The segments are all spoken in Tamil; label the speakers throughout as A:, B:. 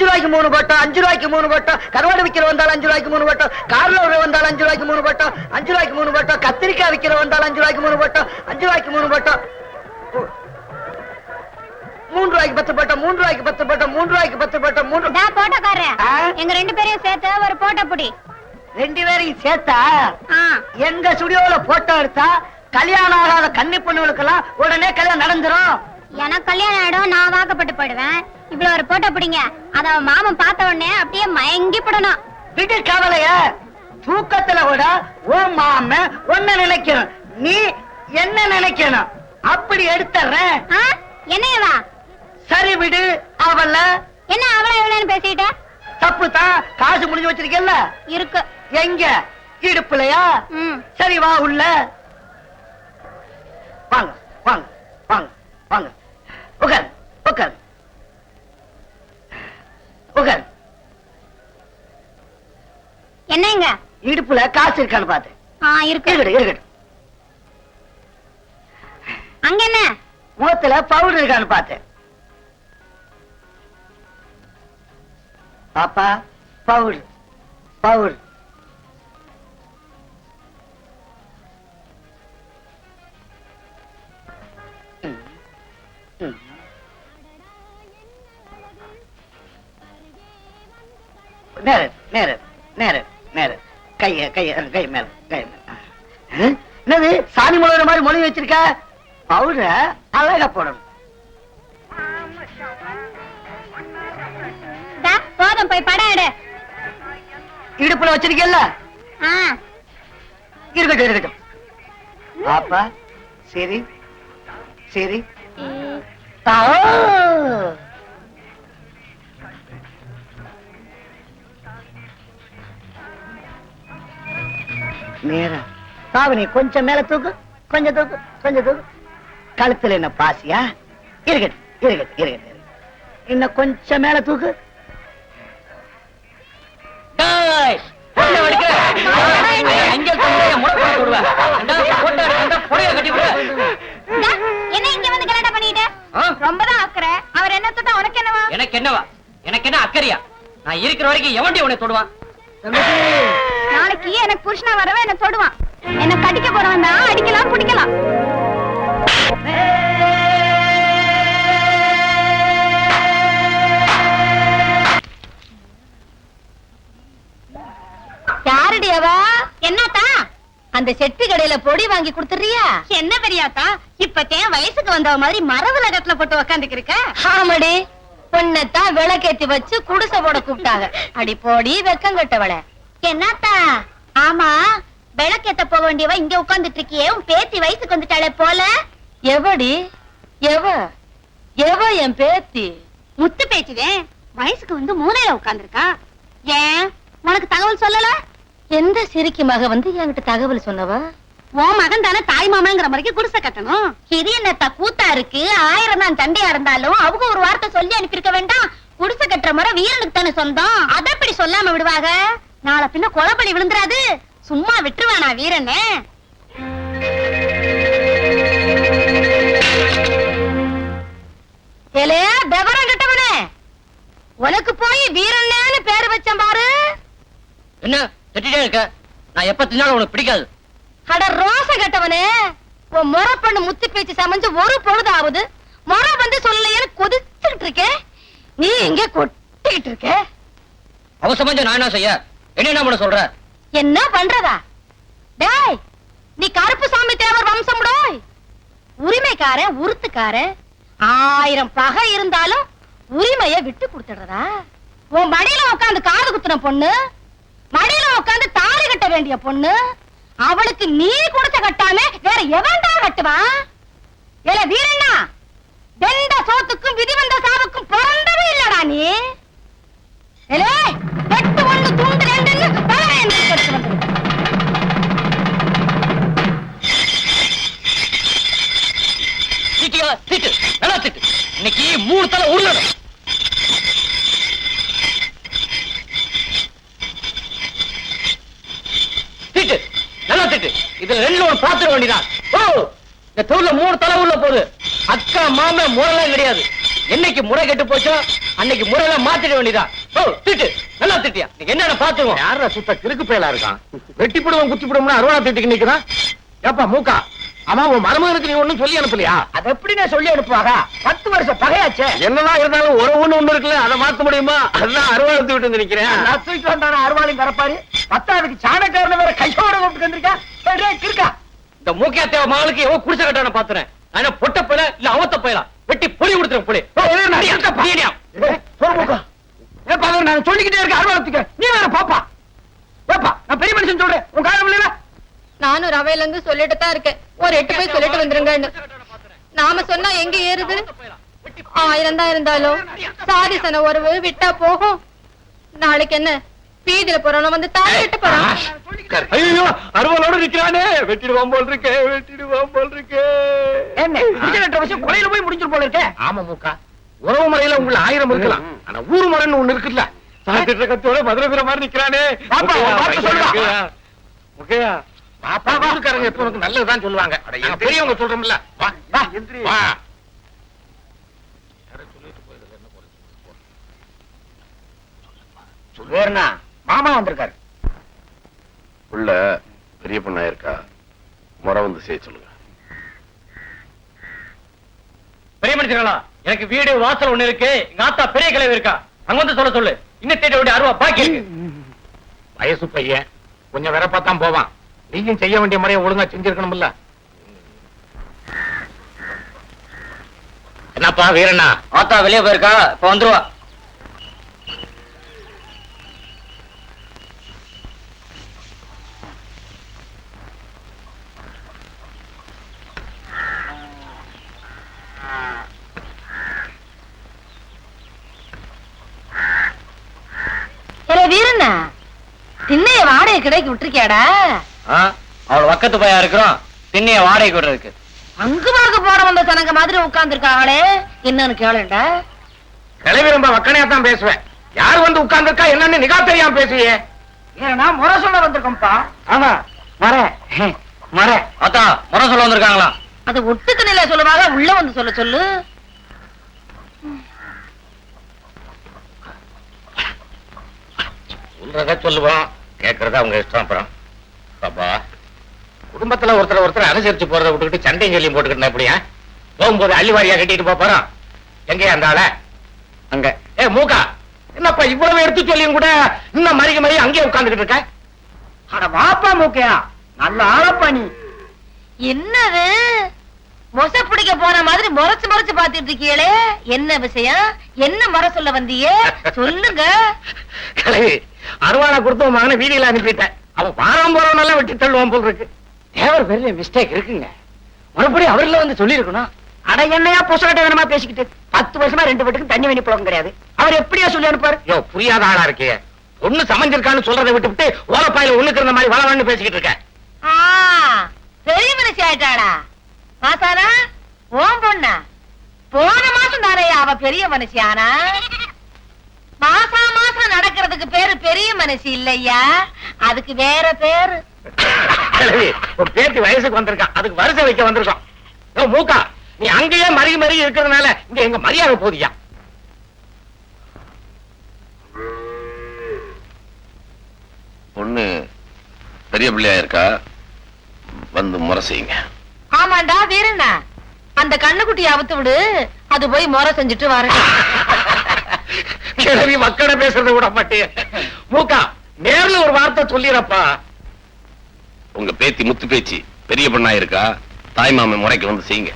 A: 5 ரூபாய்க்கு 3 பட்டம், 5 ரூபாய்க்கு 3 பட்டம், கருவாடு விக்கிற வந்தாலும் 5 ரூபாய்க்கு 3 பட்டம், கார்ல வந்தாலும் 5 ரூபாய்க்கு 3 பட்டம், 5 ரூபாய்க்கு 3 பட்டம், கத்திரிக்காய் விக்கிற வந்தாலும் 5 ரூபாய்க்கு 3 பட்டம், 5 ரூபாய்க்கு 3 பட்டம், 3 ரூபாய்க்கு 10 பட்டம், 3 ரூபாய்க்கு 10 பட்டம், 3 ரூபாய்க்கு 10 பட்டம், 3
B: போட்டோக்காரன் எங்க 2 பேரையும் சேர்த்து ஒரு போட்டோ புடி.
A: 2 பேரையும் சேர்த்தா எங்க ஸ்டுடியோல போட்டோ எடுத்தா கல்யாணம் ஆகாத கன்னி பொண்ணுகளுக்கெல்லாம் உடனே கல்யாணம் நடந்துரும்.
B: எனக்கு கல்யாணம் ஆயிடும், நான் வாக்கப்பட்டு போயிடுவேன். இவ்வளவு ஒரு போட்டோ பிடிங்க. அத மாமன் பார்த்த உடனே அப்படியே மயங்கி போடணும்.
A: விடு கவலைய, தூக்கத்துல கூட ஓ மாம ஒன்ன நினைக்கணும், நீ என்ன நினைக்கணும், அப்படி எடுத்துறேன்.
B: என்னவா?
A: சரி விடு. அவள
B: என்ன அவள எவ்வளவுன்னு பேசிட்ட?
A: தப்பு தான். காசு முடிஞ்சு வச்சிருக்கல
B: இருக்கு.
A: எங்க? இடுப்புலையா? சரி வா உள்ள. வாங்க வாங்க வாங்க வாங்க. உட்கார் உட்கார் உட்கார்.
B: என்னங்க?
A: இடுப்புல காசு இருக்கான்னு பாத்து.
B: இருக்கு.
A: இருக்கட்டும்.
B: அங்க என்ன?
A: முகத்துல பவுடர் இருக்கான்னு பார்த்தேன். பாப்பா பவுடர் பவுடர். நேர நேர நேர நேர கைய கைய கை மேல கை மேல. என்னது சாணி முழுகிற மாதிரி மொழி வச்சிருக்க? பவுடர் அழகா போடணும்.
B: போதும், போய் படம் எடு.
A: இடுப்புல வச்சிருக்கல? இருக்கட்டும் இருக்கட்டும். பாப்பா சரி சரி. நேரா பாவனி கொஞ்சம் மேல தூக்கு, கொஞ்சம் தூக்கு, கொஞ்சம் தூக்கு. கழுத்துல என்ன பாசியா? இருக்கட்டும் இருக்கட்டும் இருக்கட்டும். இன்னும் கொஞ்சம் மேல தூக்கு.
B: என்ன இங்க வந்து கலாட்டா பண்ணிட்டு? ரொம்பதான் அக்கறை. அவர் என்ன தொட்டா உனக்கு என்னவா?
C: எனக்கு என்னவா? எனக்கு என்ன அக்கறையா? நான் இருக்கிற வரைக்கும் எவன்டி உன்னை தொடுவான்?
B: நாளைக்கு எனக்கு புருஷனா வரவே என்ன தொடுவான். என்ன கடிக்க போறவன் தான் அடிக்கலாம் பிடிக்கலாம். யாருடையவா? என்னத்தா? அந்த செட்டு கடையில பொடி வாங்கி கொடுத்துறியா? என்ன பெரியாத்தா, இப்பத்தேன் வயசுக்கு வந்தவ மாதிரி மரவலகத்துல போட்டு உக்காந்துக்கிருக்க. ஆமாடி, பொண்ணத்தான் விளக்கேத்தி வச்சு குடிசை போட கூப்பிட்டாங்க. அடி போடி வெக்கம் கட்டவள. என்னத்தா? ஆமா, விளக்கேத்த போக வேண்டியவ இங்க உட்கார்ந்துட்டு இருக்கியே, உன் பேத்தி வயசுக்கு வந்துட்டாளே போல. எவடி? எவ எவ? என் பேத்தி முத்து பேச்சுதே. வயசுக்கு வந்து மூலையில உட்கார்ந்துருக்கா. ஏன் உனக்கு தகவல் சொல்லல? எந்த சிரிக்கு மக வந்து என்கிட்ட தகவல் சொன்னவா? உன் மகன் தானே தாய் மாமங்கிற மாதிரி குடிசை கட்டணும். இது என்னத்தா கூத்தா இருக்கு? 1000 தான் சண்டையா இருந்தாலும் அவங்க ஒரு வார்த்தை சொல்லி அனுப்பியிருக்க வேண்டாம்? குடிசை கட்டுற முறை வீரனுக்கு தானே சொந்தம். அத எப்படி சொல்லாம விடுவாங்க? நாளை பின்ன கொலப்பலி விழுந்துராது. சும்மா விட்டுருவானா வீரனே? ஏலே விவரம் கட்டவனே, உனக்கு போய் வீரன்னு பேரு வச்சேன் பாரு.
C: என்ன திட்டிட்டே இருக்க? நான் எப்ப தின்னாலும் உனக்கு பிடிக்காது.
B: அட ரோச கட்டவனே, உன் முறை பண்ணு முத்து பேச்சு சமைஞ்சு ஒரு பொழுது ஆகுது. முறை வந்து சொல்லலையே கொதிச்சுக்கிட்டு இருக்க. நீ எங்க கொட்டிக்கிட்டு இருக்க?
C: அவ சமைஞ்ச நான் என்ன செய்ய? என்ன பண்ண சொல்ற?
B: என்ன பண்றதா? டேய், நீ கருப்பு சாமி தேவர் வம்சம் டோய். உரிமைக்காரன் உருத்துக்காரன் 1000 பகை இருந்தாலும் உரிமைய விட்டு கொடுத்துடுறதா? உன் மடியில உட்காந்து காது குத்துன பொண்ணு, மடியில உட்காந்து தாலி கட்ட வேண்டிய பொண்ணு, அவளுக்கு நீ கொடுத்த கட்டாம வேற எவன்டா கட்டுவான்? ஏல வீரண்ணா, வெந்த சோத்துக்கும் விதி வந்த சாவுக்கும் பிறந்தவே இல்லடா நீ. ஏலே வெட்டு ஒண்ணு துண்டு ரெண்டுன்னு பலன் கட்டு வந்து.
C: திட்டியா? திட்டு, நல்லா திட்டு. இன்னைக்கு 3 தலை உருளணும். திட்டு, நல்லா திட்டு. இதுல 2 1 பாத்துற வேண்டியதான். ஓ, இந்த தூர்ல 3 தலை உள்ள போகுது. அக்கா மாம முறைலாம் கிடையாது. என்னைக்கு முறை கெட்டு போச்சோ அன்னைக்கு முறையெல்லாம் மாத்திட வேண்டியதா. ஓ திட்டு, நல்லா திட்டியா, நீங்க என்னென்ன பாத்துருவோம்.
D: யாரா சுத்த கிறுக்கு பயலா இருக்கான்? வெட்டி போடுவோம் குத்தி போடுவோம்னு அருவா திட்டுக்கு நிக்கிறான். ஏப்பா மூக்கா, ஆமா உன் மருமகனுக்கு நீ ஒண்ணும் சொல்லி அனுப்பலையா?
A: அது எப்படி நான் சொல்லி அனுப்புவாங்க? 10 வருஷம் பகையாச்சே.
D: என்னதான் இருந்தாலும் உறவுன்னு ஒண்ணு இருக்குல்ல, அதை மாத்த முடியுமா? அதுதான் அருவா எடுத்து விட்டு வந்து நிக்கிறேன்.
A: நான் தூக்கிட்டு வந்தான அருவாளையும் கரப்பாரு. 10வது சாணக்காரன வேற கையோட கூப்பிட்டு வந்திருக்கா. இருக்கா
C: இந்த மூக்கியா தேவ மகளுக்கு எவ்வளவு குடிசை கட்டான பாத்துறேன். ஆனா பொட்ட பையல இல்ல அவத்த பையலா வெட்டி புளி கொடுத்துறேன். புளி
A: நான் சொல்லிக்கிட்டே இருக்க அருவாளத்துக்கு நீ வேற பாப்பா. பாப்பா நான் பெரிய மனுஷன் சொல்றேன். உன் காலம் இல்ல.
B: நானும் ரவையில இருந்து சொல்லிட்டு தான் இருக்கேன். ஒரு 8 போய் சொல்லிட்டு வந்துருங்கன்னு. நாம சொன்னா எங்க ஏறுது? 1000 தான் இருந்தாலும் சாதி சன உறவு விட்டா போகும். நாளைக்கு என்ன வீதியில போறவன வந்து தாலி கட்ட போறான்.
D: ஐயோ அருவாளோட நிக்கிறானே, வெட்டிடுவான் போல் இருக்கே, வெட்டிடுவான் போல் இருக்கே.
A: என்ன இந்த விஷயம் கொலையில போய் முடிஞ்சிரு போல இருக்கே.
D: ஆமா மூக்கா, உறவு முறையில உங்களை 1000 இருக்கலாம், ஆனா ஊர் முறைன்னு ஒண்ணு இருக்குல்ல. சாத்திட்ட கத்தோட மதுரை வீர மாதிரி நிக்கிறானே.
A: பாப்பா, பாப்பா சொல்லுடா.
D: முக்கையா பாப்பா, ஊருக்காரங்க எப்ப உனக்கு நல்லதுதான் சொல்லுவாங்க. பெரியவங்க சொல்றோம்ல. வா வா வா.
A: வேறனா மாமா வந்திருக்காரு.
E: உள்ள பெரிய பொண்ணா இருக்கா, முறை வந்து செய்ய சொல்லுங்க.
C: பெரிய மனுஷங்களா, எனக்கு வீடு வாசல் ஒண்ணு இருக்கு. எங்க ஆத்தா பெரிய கிளவி இருக்கா, அங்க வந்து சொல்ல சொல்லு. இன்னும் தேட வேண்டிய அருவா பாக்கி இருக்கு.
D: வயசு பையன் கொஞ்சம் வேற பார்த்தான் போவான். நீயும் செய்ய வேண்டிய முறையை ஒழுங்கா செஞ்சிருக்கணும்ல. என்னப்பா வீரண்ணா?
C: ஆத்தா வெளியே போயிருக்கா, இப்ப வந்துருவா.
B: வீரண்ணா திண்ணைய வாடகை கிடைக்க விட்டுருக்கியாடா?
C: அவள் பக்கத்து பையா இருக்கிறோம், திண்ணைய வாடகை விடுறதுக்கு.
B: அங்கு பார்க்க போற வந்த சனங்க மாதிரி உட்கார்ந்து இருக்காங்களே, என்னன்னு கேளுடா.
D: கிளவி ரொம்ப வக்கனையா தான் பேசுவேன். யார் வந்து உட்கார்ந்துருக்கா என்னன்னு நிகா தெரியாம பேசுவியே.
A: ஏன்னா முறை சொல்ல வந்திருக்கோம்ப்பா. ஆமா மர மர
C: ஆத்தா முறை சொல்ல வந்திருக்காங்களா?
B: அது ஒட்டுக்கு நிலை சொல்லுவாங்க, உள்ள வந்து சொல்ல சொல்லு.
D: சொல்றத சொல்லுவோம், கேட்கறத அவங்க இஷ்டம். அப்புறம் பாப்பா, குடும்பத்துல ஒருத்தர் அனுசரிச்சு போறதை விட்டுக்கிட்டு சண்டையும் சொல்லியும் போட்டுக்கிட்டேன். எப்படியா போகும்போது அள்ளிவாரியா கட்டிட்டு போறோம். எங்கேயா அந்த ஆள அங்க? ஏ மூக்கா, என்னப்பா இவ்வளவு எடுத்து சொல்லியும் கூட இன்னும் மறிக்க மறிய அங்கேயே உட்கார்ந்துகிட்டு இருக்க?
A: அட வாப்பா மூக்கையா, நல்ல ஆளப்பா நீ.
B: என்னது மொச பிடிக்க போன மாதிரி முறைச்சு முறைச்சு பாத்துட்டு இருக்கீங்களே, என்ன விஷயம்? என்ன முறை சொல்ல வந்தியே சொல்லுங்க.
D: கிளவி அருவாளை கொடுத்து உன் மகனை வீதியில அனுப்பிட்டேன். அவன் பாரம் போறவனெல்லாம் வெட்டி தள்ளுவான் போல் இருக்கு.
A: தேவர் பெரிய மிஸ்டேக் இருக்குங்க. மறுபடியும் அவர்ல வந்து சொல்லி இருக்கணும். அட என்னையா புசகட்ட வேணுமா பேசிக்கிட்டு? 10 வருஷமா 2 வீட்டுக்கு தண்ணி வேணி புழக்கம் கிடையாது. அவர் எப்படியா சொல்லி அனுப்பாரு?
D: யோ புரியாத ஆளா இருக்கே. ஒண்ணு சமைஞ்சிருக்கான்னு சொல்றதை விட்டுவிட்டு ஓலப்பாயில ஒண்ணுக்கு இருந்த மாதிரி வளவன்னு பேசிக்கிட்டு இருக்க.
B: பெரிய மனுஷி ஆயிட்டாளா? மாசானா ஓம் பொண்ணா? போன மாசம் தாரையா அவ பெரிய மனுஷி ஆனா? மாசம் மாசம் நடக்கிறதுக்கு பேரு பெரிய மனுஷி இல்லையா, அதுக்கு வேற பேரு.
D: ஒரு பேத்தி வயசுக்கு வந்திருக்கான், அதுக்கு வருஷம் வைக்க வந்திருக்கோம். யோ மூக்கா, நீ அங்கேயே மருகி மருகி இருக்கிறதுனால இங்க எங்க மரியாதை போதியா?
E: பொண்ணு பெரிய பிள்ளையா இருக்கா, வந்து முறை செய்யுங்க.
B: ஆமாண்டா வீரண்ணா, அந்த கண்ணுக்குட்டியை அவுத்து விடு, அது போய் முறை செஞ்சுட்டு வர.
D: கிழவி மக்களை பேசுறத விட மாட்டே. மூக்கா, நேர்ல ஒரு வார்த்தை சொல்லிடப்பா.
E: உங்க பேத்தி முத்து பேச்சு பெரிய பொண்ணா இருக்கா, தாய் மாமன் முறைக்கு வந்து செய்யுங்க.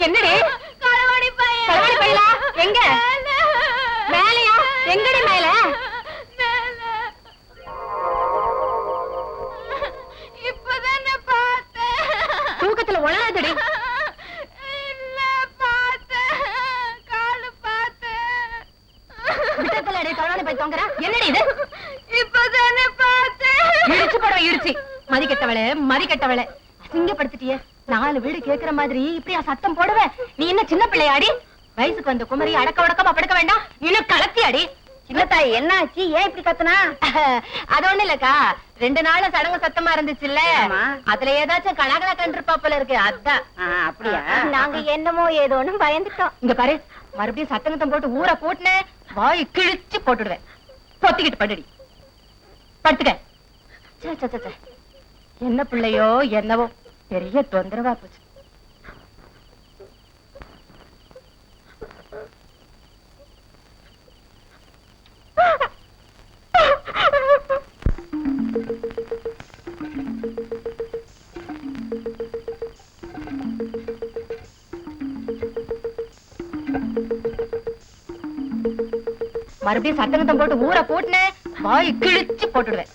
B: என்னடி களவாடி பையலா? எங்க பயத்துல உளறாதடி. விட்டத்துல தொழானே போய் தொங்குற. என்னடி இது? இப்பதானே பார்த்தேன். இடிச்சு போடுற இடிச்சு. மதி கெட்டவளே அசிங்கப்படுத்திட்டியே. 4 வீடு கேக்குற மாதிரி இப்படியா சத்தம் போடுவ? நீ என்ன சின்ன பிள்ளையாடி? வயசுக்கு வந்த குமரி அடக்க உடக்கமா படுக்க வேண்டாம். இன்னும் கலத்தியாடி. சின்னத்தாய் என்ன ஆச்சு? ஏன் இப்படி கத்துனா? அது ஒண்ணு இல்லக்கா, 2 நாள் சடங்கு சத்தமா இருந்துச்சுல்ல, அதுல ஏதாச்சும் கணக்கா கண்டிருப்பா போல இருக்கு. அதான். அப்படியா? நாங்க என்னமோ ஏதோன்னு பயந்துட்டோம். இங்க பாரு, மறுபடியும் சத்தங்கத்தம் போட்டு ஊரை போட்டுன வாய் கிழிச்சு போட்டுடுவேன். பொத்திக்கிட்டு படுடி. படுத்துக்க. என்ன பிள்ளையோ என்னவோ பெரிய தொந்தரவா போச்சு. மறுபடியும் சத்தங்கத்தம் போட்டு ஊரை போட்டுன வாய் கிழிச்சு போட்டுடுவேன்.